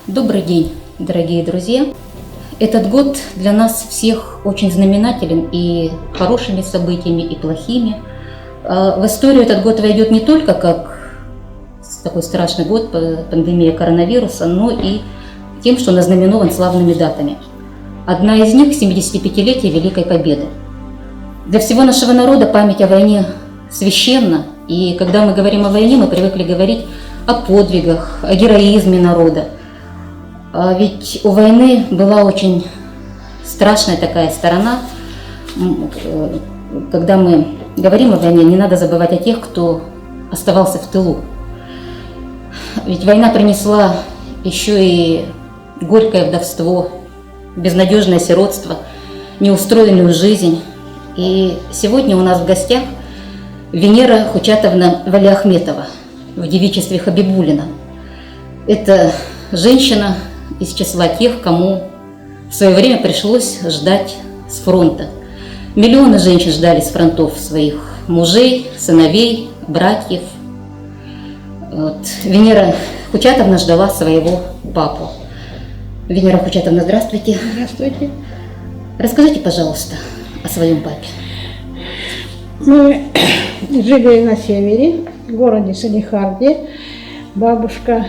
Добрый день, дорогие друзья! Этот год для нас всех очень знаменателен и хорошими событиями, и плохими. В историю этот год войдет не только как такой страшный год, пандемия коронавируса, но и тем, что он ознаменован славными датами. Одна из них – 75-летие Великой Победы. Для всего нашего народа память о войне священна, и когда мы говорим о войне, мы привыкли говорить о подвигах, о героизме народа. А ведь у войны была очень страшная такая сторона. Когда мы говорим о войне, не надо забывать о тех, кто оставался в тылу. Ведь война принесла еще и горькое вдовство, безнадежное сиротство, неустроенную жизнь. И сегодня у нас в гостях Венера Хучатовна Валиахметова в девичестве Хабибулина. Это женщина из числа тех, кому в свое время пришлось ждать с фронта. Миллионы женщин ждали с фронтов своих мужей, сыновей, братьев. Венера Хучатовна ждала своего папу. Венера Хучатовна, здравствуйте. Здравствуйте. Расскажите, пожалуйста, о своем папе. Мы жили на севере, в городе Салихарде. Бабушка,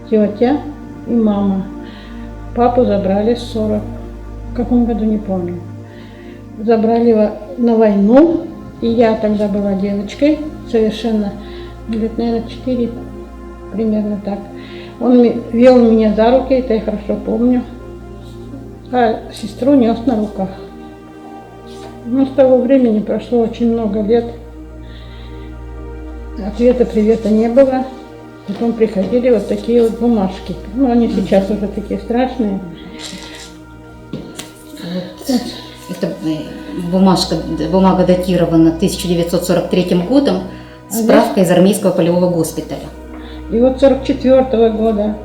тетя и мама. Папу забрали в 40, в каком году, не помню. Забрали на войну, и я тогда была девочкой, совершенно, лет, наверное, 4, примерно так. Он вел меня за руки, это я хорошо помню, а сестру нес на руках. Но с того времени прошло очень много лет. Ответа-привета не было. Потом приходили вот такие вот бумажки. Ну, они сейчас уже такие страшные. Это бумага датирована 1943 годом, справка из армейского полевого госпиталя. И вот 44-го года.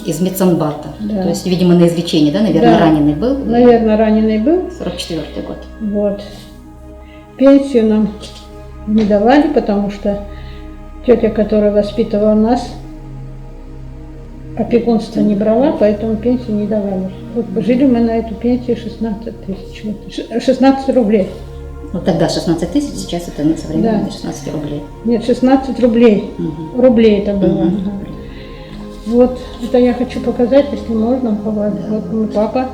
Из медсанбата. Да. То есть, видимо, на излечении, да? Наверное, да. Раненый был? Наверное, раненый был. 44-й год. Вот. Пенсию нам не давали, потому что тетя, которая воспитывала нас, опекунство не брала, поэтому пенсию не давали. Вот жили мы на эту пенсию 16 тысяч. 16 рублей. Ну тогда 16 тысяч, сейчас это современные 16 рублей. Нет, 16 рублей. Рублей это было. Вот, это я хочу показать, если можно. Вот мой папа.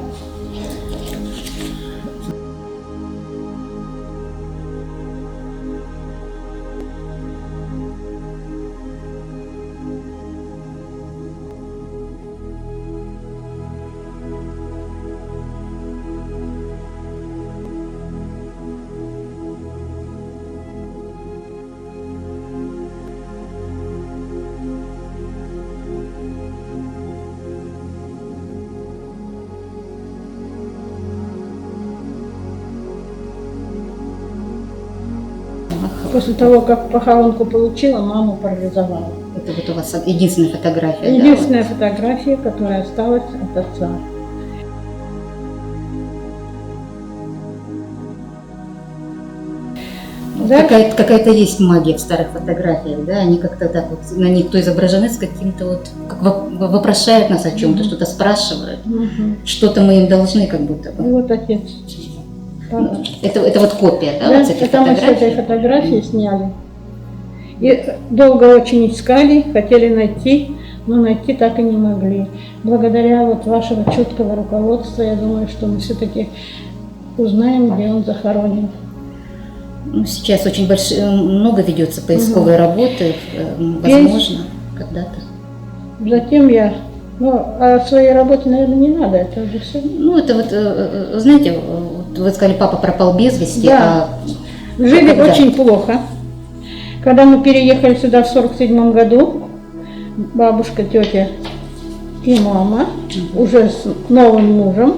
После того, как похоронку получила, маму парализовала. Это вот у вас единственная фотография? Единственная фотография, которая осталась от отца. Да? Какая-то есть магия в старых фотографиях, да? Они как-то так вот, на них то изображены с каким-то вот, как вопрошают нас о чем-то, что-то спрашивают, что-то мы им должны как будто бы. И вот отец. Это вот копия, да? Да, вот с этих это мы с этой фотографии сняли. И долго очень искали, хотели найти, но найти так и не могли. Благодаря вот вашего чуткого руководства, я думаю, что мы все-таки узнаем, где он захоронен. Ну, сейчас очень много ведется поисковой работы, возможно, когда-то. Затем я, о своей работе, наверное, не надо, это уже все. Ну, это вот, знаете, вы сказали, папа пропал без вести. Да, жили очень плохо. Когда мы переехали сюда в 47 году, бабушка, тетя и мама, уже с новым мужем,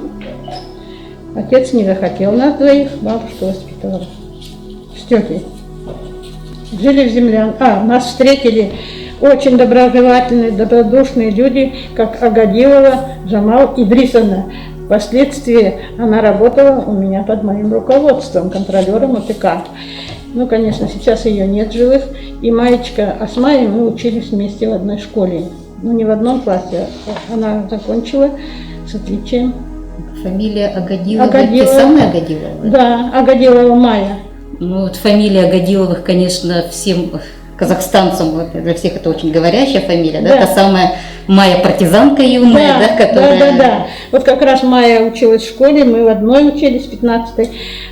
отец не захотел нас двоих, бабушка воспитывала с тетей. Жили в землянке. Нас встретили очень доброжелательные, добродушные люди, как Агадилова Джамал Идрисовна. Впоследствии она работала у меня под моим руководством, контролером ОТК. Ну, конечно, сейчас ее нет живых. И Маечка Асмаей мы учились вместе в одной школе. ну не в одном классе, она закончила с отличием. Фамилия Агадилова, Агадилова. Те самые Агадиловы? Да, Агадилова Майя. Ну вот фамилия Агадиловых, конечно, всем казахстанцам, вот, для всех это очень говорящая фамилия, да? Да. Та самая Майя партизанка юная, да, которая... Да. Вот как раз Майя училась в школе, мы в одной учились, 15-й.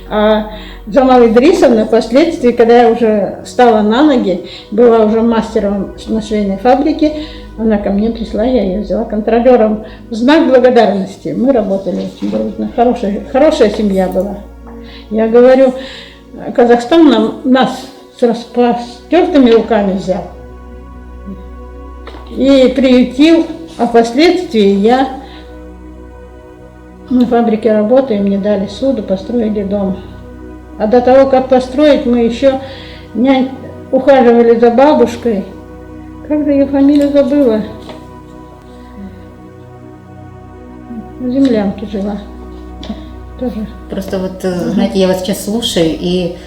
А Джамал Идрисовна впоследствии, когда я уже стала на ноги, была уже мастером на швейной фабрике, она ко мне пришла, я ее взяла контролером. В знак благодарности мы работали очень дружно. Хорошая семья была. Я говорю, Казахстан нас с распростертыми руками взял и приютил, а впоследствии я на фабрике работаю, мне дали суду, построили дом. А до того, как построить, мы еще ухаживали за бабушкой. Как же ее фамилию забыла? В землянке жила. Тоже. Просто вот, знаете, я вас сейчас слушаю, и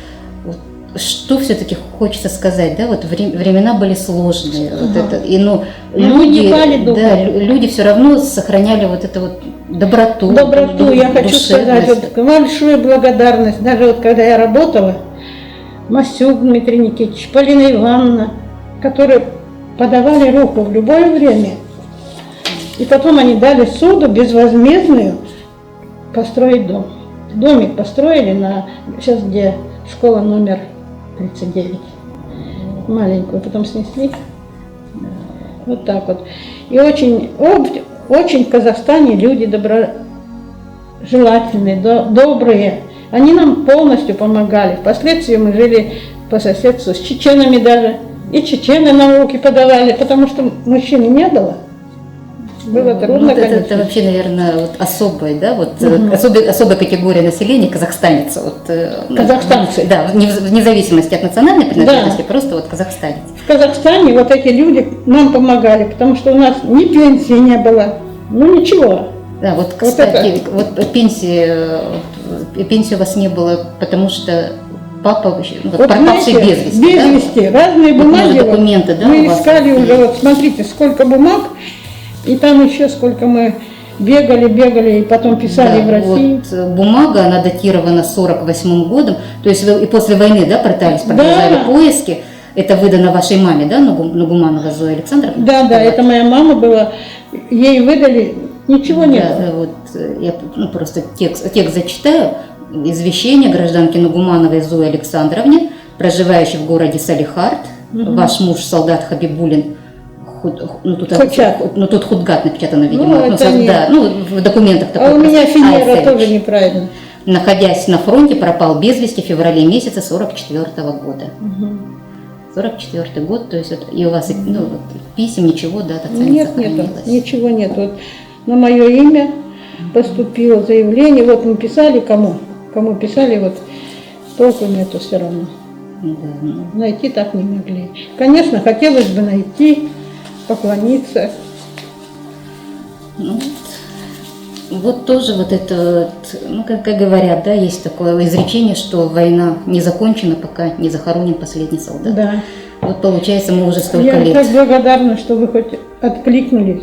вот что все-таки хочется сказать, да, вот времена были сложные, вот это, и люди все равно сохраняли вот эту вот доброту. Я хочу сказать, вот, большую благодарность, даже вот когда я работала, Мастюк Дмитрий Никитич, Полина Ивановна, которые подавали руку в любое время, и потом они дали суду безвозмездную построить дом. Домик построили сейчас где школа номер 39, маленькую, потом снесли. Вот так вот. И очень в Казахстане люди доброжелательные, добрые. Они нам полностью помогали. Впоследствии мы жили по соседству с чеченами даже. И чечены нам руки подавали, потому что мужчины не было. Было трудно, вот это вообще, наверное, вот особая, да, вот особая категория населения казахстанец. Вот, казахстанцы. Да, вне зависимости от национальной принадлежности, просто вот казахстанец. В Казахстане вот эти люди нам помогали, потому что у нас ни пенсии не было, ну ничего. Да, вот, кстати, вот пенсии у вас не было, потому что папа пропавший без вести. Без вести, разные бумаги. Документы, да, мы искали уже, вот смотрите, сколько бумаг. И там еще сколько мы бегали, и потом писали в России. Вот, бумага, она датирована 48 годом, то есть вы и после войны, да, продолжали поиски. Это выдано вашей маме, да, Нугуманова Зоя Александровна? Да, это моя мама была, ей выдали, ничего не было. Вот, я просто текст зачитаю. Извещение гражданки Нугумановой Зои Александровне, проживающей в городе Салихард, ваш муж солдат Хабибулин, тут Худгат напечатано, видимо. В документах такое. А у меня Финера тоже неправильно. Находясь на фронте, пропал без вести в феврале месяце 44-го года. 44-й год, то есть и у вас писем, ничего, да, от отца не сохранилось? Нет, ничего нет. Вот на мое имя поступило заявление, вот мы писали кому писали, вот толку нету все равно. Найти так не могли. Конечно, хотелось бы найти, поклониться. Вот тоже вот это, как говорят, да, есть такое изречение, что война не закончена, пока не захоронен последний солдат. Да. Вот получается, мы уже столько лет. Я так благодарна, что вы хоть откликнулись.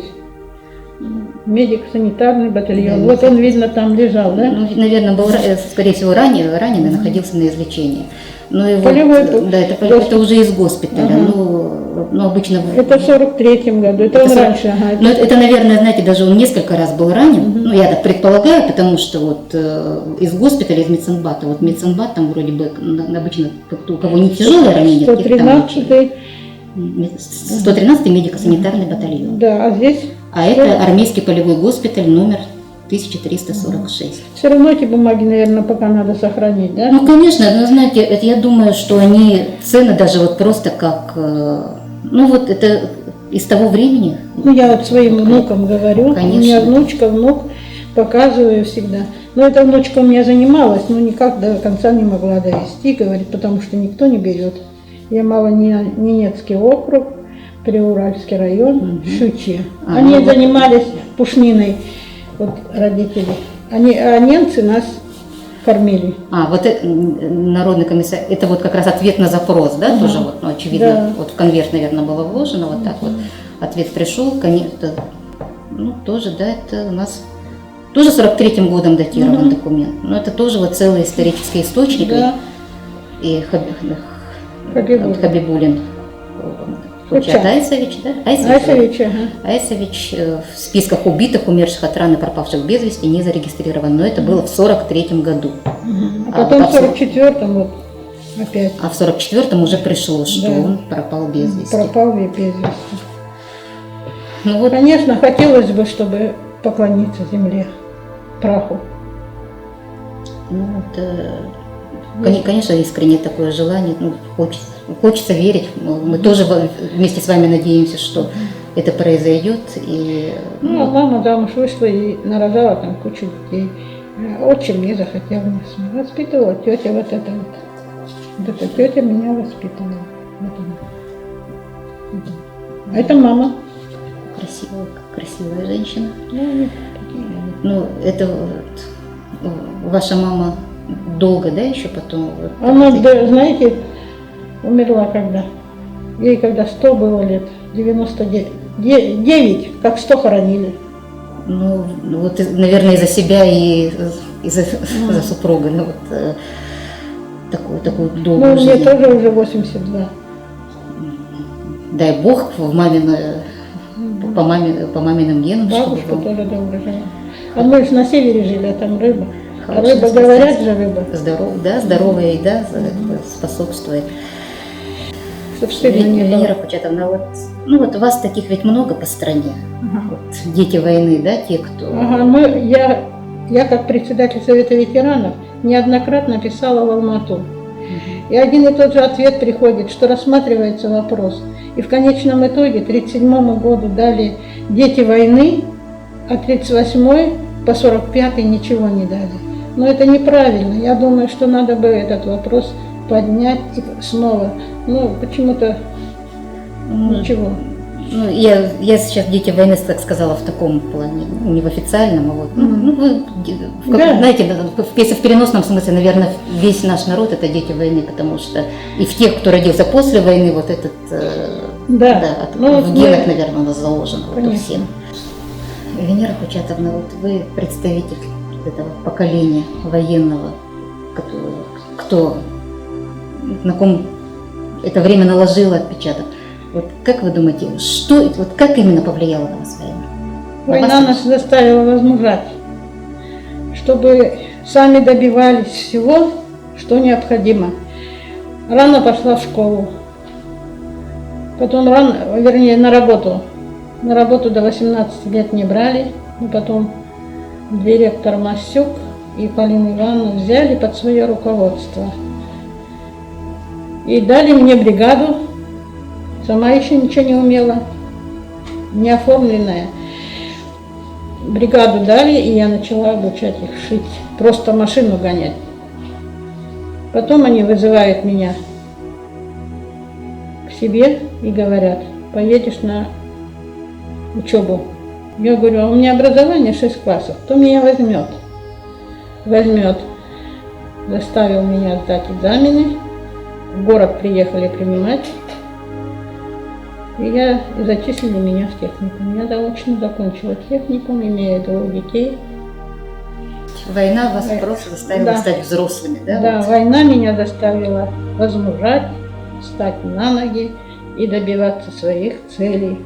Медик-санитарный батальон. Вот он, видно, там лежал, да? Ну, наверное, был, скорее всего, раненый, находился на излечении. Ну, и полевой вот, да, это уже из госпиталя. Ну, обычно... Это в 43-м году, это он раньше. Ага, ну, это, наверное, знаете, даже он несколько раз был ранен. Ну, я так предполагаю, потому что вот из госпиталя, из медсанбата, вот медсанбат там вроде бы обычно, у кого не тяжелое ранение, 113-й. 113-й медико-санитарный батальон. Да, а здесь? А это армейский полевой госпиталь номер 1346. Все равно эти бумаги, наверное, пока надо сохранить, да? Ну, конечно, но знаете, это, я думаю, что они цены даже вот просто как, ну вот это из того времени. Ну, я вот своим внукам говорю, конечно. У меня внучка, внук, показываю всегда. Но эта внучка у меня занималась, но никак до конца не могла довести, говорит, потому что никто не берет. Ямало-Ненецкий округ, Приуральский район, Щучье. Они занимались пушниной, вот родители. А немцы нас кормили. Вот народный комиссар, это вот как раз ответ на запрос, да, тоже вот, ну, очевидно, вот в конверт, наверное, было вложено, вот так вот. ответ пришел, конечно, ну, тоже, да, это у нас тоже 43-м годом датирован документ, но это тоже вот целый исторический источник, Да. и Хабибулин. Хабибулин. Куча. Айсович, да? Айсович, ага. Айсович в списках убитых, умерших от ран и пропавших без вести не зарегистрирован, но это было в 43-м году. А потом в 44-м вот опять А в 44-м уже пришло, что Да. он пропал без вести. пропал без вести. Ну вот, Конечно, хотелось бы, чтобы поклониться земле, праху. ну, конечно, искренне такое желание, ну, хочется верить. Мы тоже вместе с вами надеемся, что это произойдет. И, Ну, а мама замуж вышла и нарожала там кучу детей. Отчим не захотел меня воспитывала, тетя вот эта вот. Вот эта тетя меня воспитывала. Вот она. А это мама. красивая женщина. Ну, Ну, это вот, ваша мама долго, да, еще потом? Вот, она, да, знаете, умерла когда? Ей когда 100 было лет, 99, как 100 хоронили. Ну, вот, наверное, из-за себя и из-за за супруга, ну, вот, такую долгую Ну, мне жизнь. тоже уже 82. Дай Бог по маминым генам, Бабушка чтобы тоже долго жила. А мы же на севере жили, а там рыба. А хорошая рыба, говорят же, рыба. здоровая еда способствует. Чтоб стыдно не было. Венера Курчатовна, вот, ну вот вас таких ведь много по стране. Ага. Вот, дети войны, да, те, кто... Ага, я как председатель Совета ветеранов неоднократно писала в Алмату. И один и тот же ответ приходит, что рассматривается вопрос. И в конечном итоге 1937 году дали дети войны, а 1938 по 1945 ничего не дали. Но это неправильно. Я думаю, что надо бы этот вопрос поднять и снова. Ну, почему-то ничего. Ну, я сейчас дети войны, так сказала, в таком плане, не в официальном, а вот, ну, вы, Да. знаете, если в переносном смысле, наверное, весь наш народ это дети войны, потому что и в тех, кто родился после войны, вот этот, Да. Ну, в вот генах, мы- наверное, у нас заложено вот у Конечно. всех. Венера Курчатовна, вот вы представитель этого поколения военного, кто на ком это время наложило отпечаток. Вот как вы думаете, как именно повлияла на вас война? Война нас заставила возмужать, чтобы сами добивались всего, что необходимо. Рано пошла в школу, потом на работу. На работу до 18 лет не брали, но потом директор Масюк и Полина Ивановна взяли под свое руководство. И дали мне бригаду, сама еще ничего не умела, не оформленная. Бригаду дали, и я начала обучать их шить, просто машину гонять. Потом они вызывают меня к себе и говорят: поедешь на учебу. Я говорю: а у меня образование 6 классов, кто меня возьмет? Возьмет. Заставил меня сдать экзамены, в город приехали принимать, и зачислили меня в техникум. Я заочно закончила техникум, имея 2 детей. Война вас просто заставила Да. стать взрослыми, да? Да, вот? война меня заставила возмужать, встать на ноги и добиваться своих целей.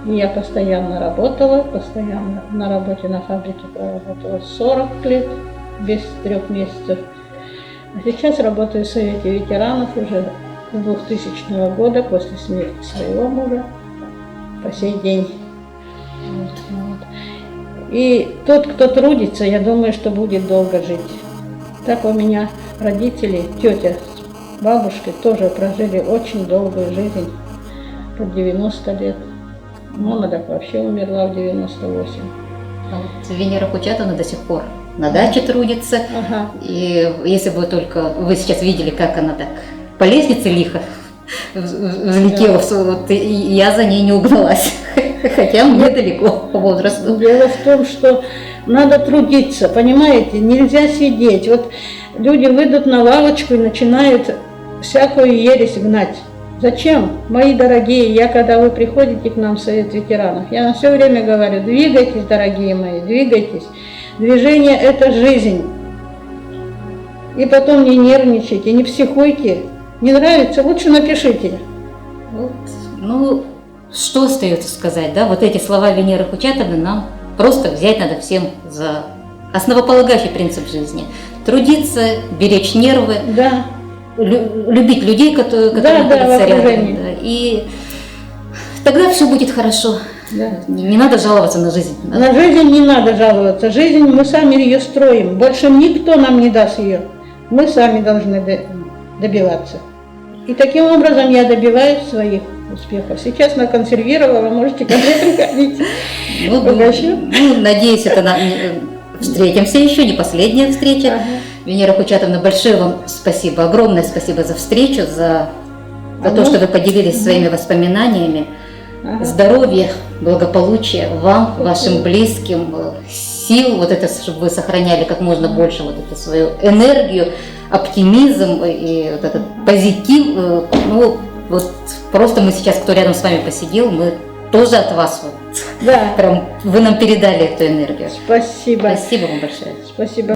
И я постоянно работала, постоянно на работе на фабрике проработала 40 лет, без 3 месяцев. А сейчас работаю в Совете ветеранов уже с 2000 года, после смерти своего мужа, по сей день. Вот. И тот, кто трудится, я думаю, что будет долго жить. Так у меня родители, тетя с бабушкой тоже прожили очень долгую жизнь, под 90 лет. Мама так вообще умерла в 98. А вот Венера Курчатовна до сих пор на даче трудится. Ага. И если бы только вы сейчас видели, как она так по лестнице лихо взлетела, вот, и я за ней не угналась. Хотя мне далеко по возрасту. Дело в том, что надо трудиться, понимаете, нельзя сидеть. Вот люди выйдут на лавочку и начинают всякую ересь гнать. Зачем, мои дорогие, я когда вы приходите к нам в Совет ветеранов, я все время говорю, двигайтесь, дорогие мои, двигайтесь. Движение – это жизнь. И потом не нервничайте, не психуйте. Не нравится, лучше напишите. Вот, ну, что остается сказать, да? Вот эти слова Венеры Курчатовны нам просто взять надо всем за основополагающий принцип жизни. Трудиться, беречь нервы, Да. любить людей, которые Да, находятся в рядом. окружении. Да, и тогда все будет хорошо. Да. Не надо жаловаться на жизнь. Да? На жизнь не надо жаловаться. Жизнь мы сами ее строим. Больше никто нам не даст ее. Мы сами должны добиваться. И таким образом я добиваюсь своих успехов. Сейчас наконсервировала, можете ко мне приходить. Ну, надеюсь, встретимся еще, не последняя встреча. Ага. Венера Курчатовна, большое вам спасибо, огромное спасибо за встречу, за то, что вы поделились своими воспоминаниями. Ага. Здоровья, благополучия вам, вашим близким, сил, вот это, чтобы вы сохраняли как можно больше вот эту свою энергию, оптимизм и вот этот позитив. Ну, вот просто мы сейчас, кто рядом с вами посидел, мы тоже от вас вот, Да. прям вы нам передали эту энергию. Спасибо. Спасибо вам большое. Спасибо.